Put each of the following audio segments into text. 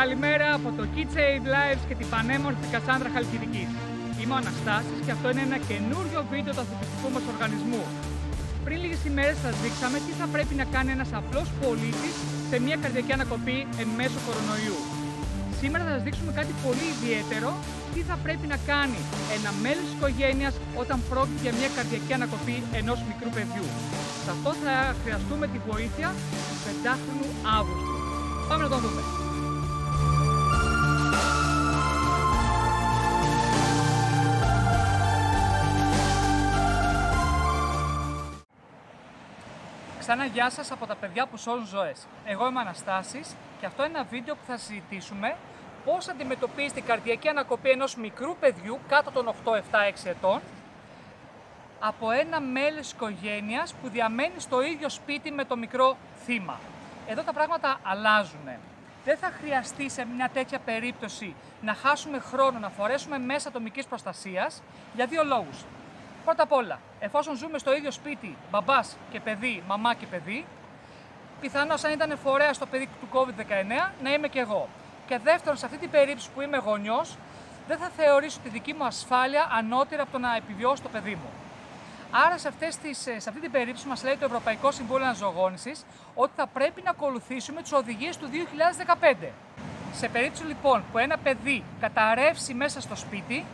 Καλημέρα από το KitSave Lives και την πανέμορφη Κασάνδρα Χαλκιδικής. Είμαι ο Αναστάσης και αυτό είναι ένα καινούριο βίντεο του ανθρωπιστικού μας οργανισμού. Πριν λίγες ημέρες σας δείξαμε τι θα πρέπει να κάνει ένας απλός πολίτης σε μια καρδιακή ανακοπή εν μέσω κορονοϊού. Σήμερα θα σας δείξουμε κάτι πολύ ιδιαίτερο, τι θα πρέπει να κάνει ένα μέλος της οικογένειας όταν πρόκειται για μια καρδιακή ανακοπή ενός μικρού παιδιού. Σε αυτό θα χρειαστούμε τη βοήθεια του 5χρονου Αύγουστου. Πάμε να τον δούμε. Ξανά γεια σας από τα παιδιά που σώζουν ζωές. Εγώ είμαι ο Αναστάσης και αυτό είναι ένα βίντεο που θα συζητήσουμε πώς αντιμετωπίζει την καρδιακή ανακοπή ενός μικρού παιδιού κάτω των 8, 7, 6 ετών από ένα μέλος της οικογένειας που διαμένει στο ίδιο σπίτι με το μικρό θύμα. Εδώ τα πράγματα αλλάζουν. Δεν θα χρειαστεί σε μια τέτοια περίπτωση να χάσουμε χρόνο να φορέσουμε μέσα ατομικής προστασίας για δύο λόγους. Πρώτα απ' όλα, εφόσον ζούμε στο ίδιο σπίτι, μπαμπάς και παιδί, μαμά και παιδί, πιθανώς αν ήταν φορέας το παιδί του COVID-19 να είμαι και εγώ. Και δεύτερον, σε αυτή την περίπτωση που είμαι γονιός, δεν θα θεωρήσω τη δική μου ασφάλεια ανώτερη από το να επιβιώσει το παιδί μου. Άρα, σε αυτή την περίπτωση, μας λέει το Ευρωπαϊκό Συμβούλιο Αναζωογόνησης ότι θα πρέπει να ακολουθήσουμε τις οδηγίες του 2015. Σε περίπτωση λοιπόν που ένα παιδί καταρρεύσει μέσα στο σπίτι,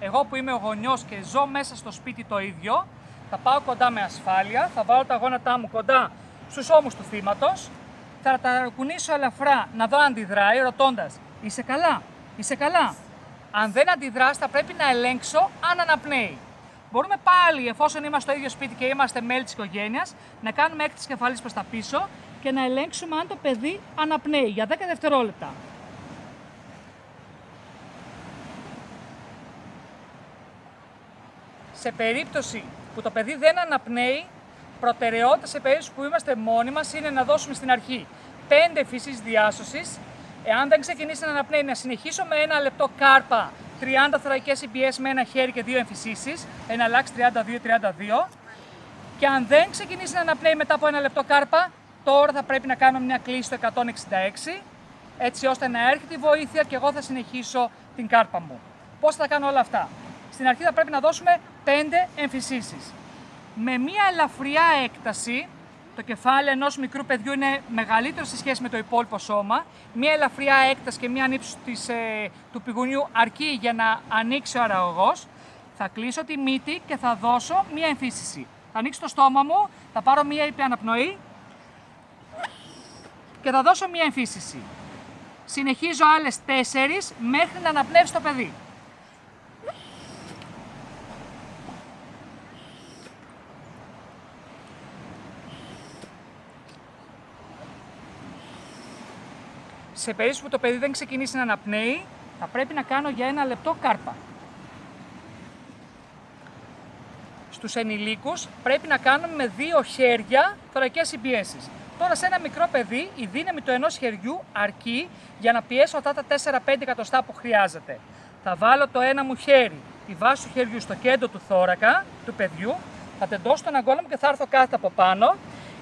εγώ που είμαι ο γονιός και ζω μέσα στο σπίτι το ίδιο, θα πάω κοντά με ασφάλεια, θα βάλω τα γόνατά μου κοντά στους ώμους του θύματος, θα τα κουνήσω ελαφρά να δω αν αντιδράει, ρωτώντας «Είσαι καλά, είσαι καλά». Αν δεν αντιδράσει, θα πρέπει να ελέγξω αν αναπνέει. Μπορούμε πάλι, εφόσον είμαστε στο ίδιο σπίτι και είμαστε μέλη της οικογένειας, να κάνουμε έκρηξη κεφαλής προς τα πίσω και να ελέγξουμε αν το παιδί αναπνέει για 10 δευτερόλεπτα. Σε περίπτωση που το παιδί δεν αναπνέει, προτεραιότητα σε περίπτωση που είμαστε μόνοι μας είναι να δώσουμε στην αρχή 5 εμφυσίσεις διάσωσης. Εάν δεν ξεκινήσει να αναπνέει, να συνεχίσω με 1 λεπτό κάρπα 30 θωρακικές EBS με ένα χέρι και 2 εμφυσίσεις, εναλλάξει 32-32. Και αν δεν ξεκινήσει να αναπνέει μετά από 1 λεπτό κάρπα, τώρα θα πρέπει να κάνω μια κλήση στο 166, έτσι ώστε να έρχεται η βοήθεια και εγώ θα συνεχίσω την κάρπα μου. Πώς θα κάνω όλα αυτά? Στην αρχή θα πρέπει να δώσουμε 5 εμφυσίσεις. Με μια ελαφριά έκταση, το κεφάλι ενός μικρού παιδιού είναι μεγαλύτερο σε σχέση με το υπόλοιπο σώμα. Μια ελαφριά έκταση και μια ανύψωση του πηγουνιού αρκεί για να ανοίξει ο αραγωγός. Θα κλείσω τη μύτη και θα δώσω μια εμφύσιση. Θα ανοίξω το στόμα μου, θα πάρω μια υπεραναπνοή και θα δώσω μια εμφύσιση. Συνεχίζω άλλες 4 μέχρι να αναπνεύσει το παιδί. Σε περίπτωση που το παιδί δεν ξεκινήσει να αναπνέει, θα πρέπει να κάνω για 1 λεπτό κάρπα. Στους ενηλίκους πρέπει να κάνουμε με 2 χέρια θωρακικές EBS. Τώρα σε ένα μικρό παιδί η δύναμη του ενός χεριού αρκεί για να πιέσω αυτά τα 4-5 εκατοστά που χρειάζεται. Θα βάλω το ένα μου χέρι, τη βάση του χεριού στο κέντρο του θώρακα του παιδιού, θα τεντώσω τον αγκώνα μου και θα έρθω κάθετα από πάνω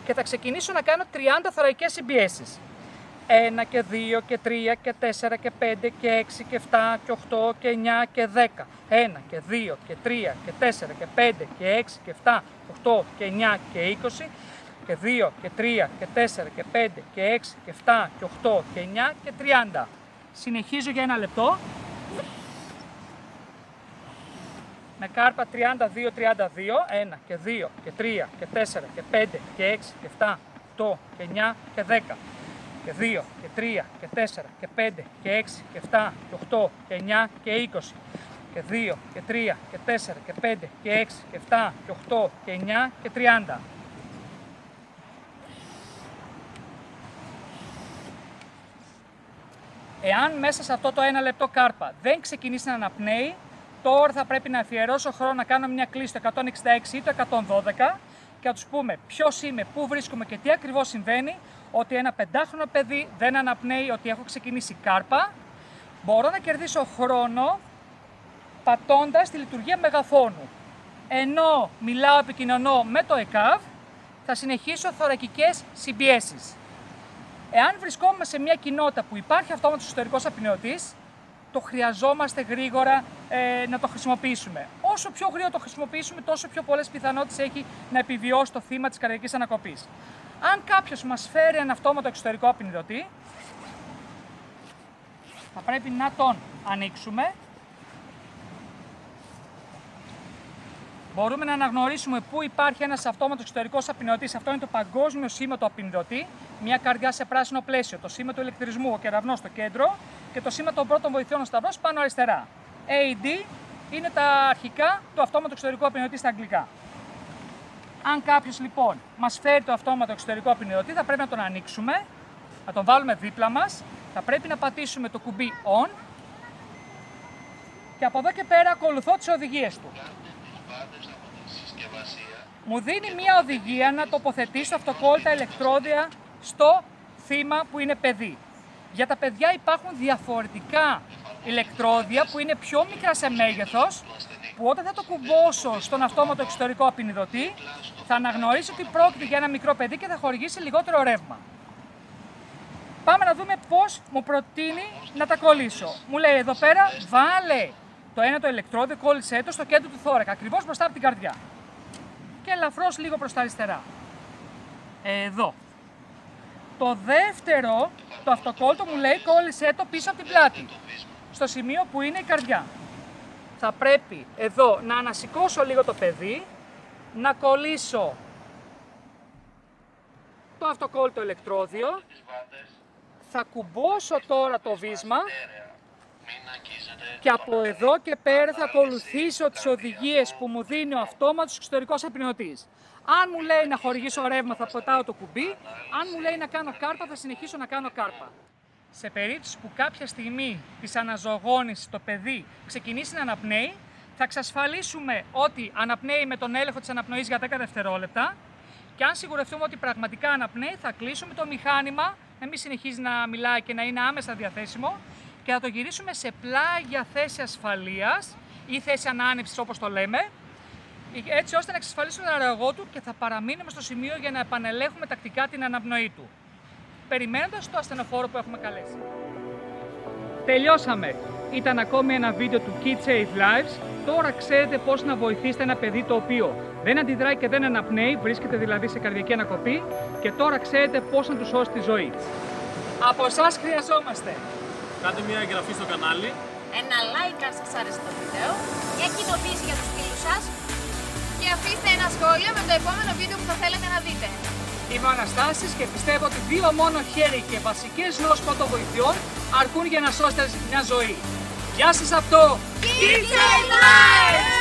και θα ξεκινήσω να κάνω 30 θωρακικές EBS. 1 και 2 και 3 και 4 και 5 και 6 και 7 και 8 και 9 και 10. 1 και 2 και 3 και 4 και 5 και 6 και 7 και 8 και 9 και 20 και 2 και 3 και 4 και 5 και 6 και 7 και 8 και 9 και 30. Συνεχίζω για 1 λεπτό. Με κάρπα 32-32, 1 και 2 και 3 και 4 και 5 και 6 και 7, 8 και 9 και 10. Και 2 και 3 και 4 και 5 και 6 και 7 και 8 και 9 και 20. Και 2 και 3 και 4 και 5 και 6 και 7 και 8 και 9 και 30. Εάν μέσα σε αυτό το 1 λεπτό κάρπα δεν ξεκινήσει να αναπνέει, τώρα θα πρέπει να αφιερώσω χρόνο να κάνω μια κλήση στο 166 ή το 112 και να τους πούμε ποιος είμαι, πού βρίσκομαι και τι ακριβώς συμβαίνει, ότι ένα 5χρονο παιδί δεν αναπνέει, ότι έχω ξεκινήσει κάρπα. Μπορώ να κερδίσω χρόνο πατώντας τη λειτουργία μεγαφώνου. Ενώ μιλάω, επικοινωνώ με το ΕΚΑΒ, θα συνεχίσω θωρακικές συμπιέσεις. Εάν βρισκόμαστε σε μια κοινότητα που υπάρχει αυτόματος εσωτερικός απειναιωτής, το χρειαζόμαστε γρήγορα να το χρησιμοποιήσουμε. Όσο πιο γρήγορα το χρησιμοποιήσουμε, τόσο πιο πολλές πιθανότητες έχει να επιβιώσει το θύμα της καρδιακής ανακοπής. Αν κάποιος μας φέρει ένα αυτόματο εξωτερικό απεινιδωτή, θα πρέπει να τον ανοίξουμε. Μπορούμε να αναγνωρίσουμε πού υπάρχει ένας αυτόματος εξωτερικός απεινιδωτής. Αυτό είναι το παγκόσμιο σήμα του απεινιδωτή. Μια καρδιά σε πράσινο πλαίσιο, το σήμα του ηλεκτρισμού, ο κεραυνός στο κέντρο και το σήμα των πρώτων βοηθειών, ο σταυρός πάνω αριστερά. AD είναι τα αρχικά του αυτόματου εξωτερικού απεινιδωτή στα αγγλικά. Αν κάποιος λοιπόν μας φέρει το αυτόματο εξωτερικό απεινιδωτή, θα πρέπει να τον ανοίξουμε, να τον βάλουμε δίπλα μας, θα πρέπει να πατήσουμε το κουμπί ON και από εδώ και πέρα ακολουθώ τις οδηγίες του. Μου δίνει μια οδηγία να τοποθετήσω αυτοκόλλητα ηλεκτρόδια στο θύμα που είναι παιδί. Για τα παιδιά υπάρχουν διαφορετικά ηλεκτρόδια που είναι πιο μικρά σε μέγεθος, που όταν θα το κουμπώσω στον αυτόματο εξωτερικό απεινιδωτή, θα αναγνωρίσει ότι πρόκειται για ένα μικρό παιδί και θα χορηγήσει λιγότερο ρεύμα. Πάμε να δούμε πώς μου προτείνει να τα κολλήσω. Μου λέει εδώ πέρα, βάλε το ένα το ηλεκτρόδιο, κόλλησέ το στο κέντρο του θώρακα, ακριβώς μπροστά από την καρδιά. Και ελαφρώς λίγο προς τα αριστερά. Εδώ. Το δεύτερο, το αυτοκόλλητο μου λέει κόλλησέ το πίσω από την πλάτη, στο σημείο που είναι η καρδιά. Θα πρέπει εδώ να ανασηκώσω λίγο το παιδί, να κολλήσω το αυτοκόλλητο ηλεκτρόδιο, θα κουμπώσω τώρα το βίσμα και από εδώ και πέρα θα ακολουθήσω τις οδηγίες που μου δίνει ο αυτόματος εξωτερικός απεινιδωτής. Αν μου λέει να χορηγήσω ρεύμα θα πατάω το κουμπί, αν μου λέει να κάνω κάρπα θα συνεχίσω να κάνω κάρπα. Σε περίπτωση που κάποια στιγμή της αναζωογόνησης το παιδί ξεκινήσει να αναπνέει, θα εξασφαλίσουμε ότι αναπνέει με τον έλεγχο της αναπνοής για 10 δευτερόλεπτα και αν σιγουρευτούμε ότι πραγματικά αναπνέει θα κλείσουμε το μηχάνημα, να μην συνεχίζει να μιλάει και να είναι άμεσα διαθέσιμο και θα το γυρίσουμε σε πλάγια θέση ασφαλείας ή θέση ανάνυψης όπως το λέμε, έτσι ώστε να εξασφαλίσουμε τον αρρωγό του και θα παραμείνουμε στο σημείο για να επανελέγχουμε τακτικά την αναπνοή του, περιμένοντας το ασθενοφόρο που έχουμε καλέσει. Τελειώσαμε! Ήταν ακόμη ένα βίντεο του Kids Save Lives. Τώρα ξέρετε πώς να βοηθήσετε ένα παιδί το οποίο δεν αντιδράει και δεν αναπνέει, βρίσκεται δηλαδή σε καρδιακή ανακοπή και τώρα ξέρετε πώς να του σώσει τη ζωή. Από εσάς χρειαζόμαστε! Κάντε μια εγγραφή στο κανάλι, ένα like αν σας άρεσε το βίντεο, μια κοινοποίηση για τους φίλους σας και αφήστε ένα σχόλιο με το επόμενο βίντεο που θα θέλετε να δείτε. Είμαι ο Αναστάσης και πιστεύω ότι 2 μόνο χέρι και βασικές γνώσεις πρωτοβοηθειών αρκούν για να σώσετε μια ζωή. Γεια σας από το Kids Save Lives!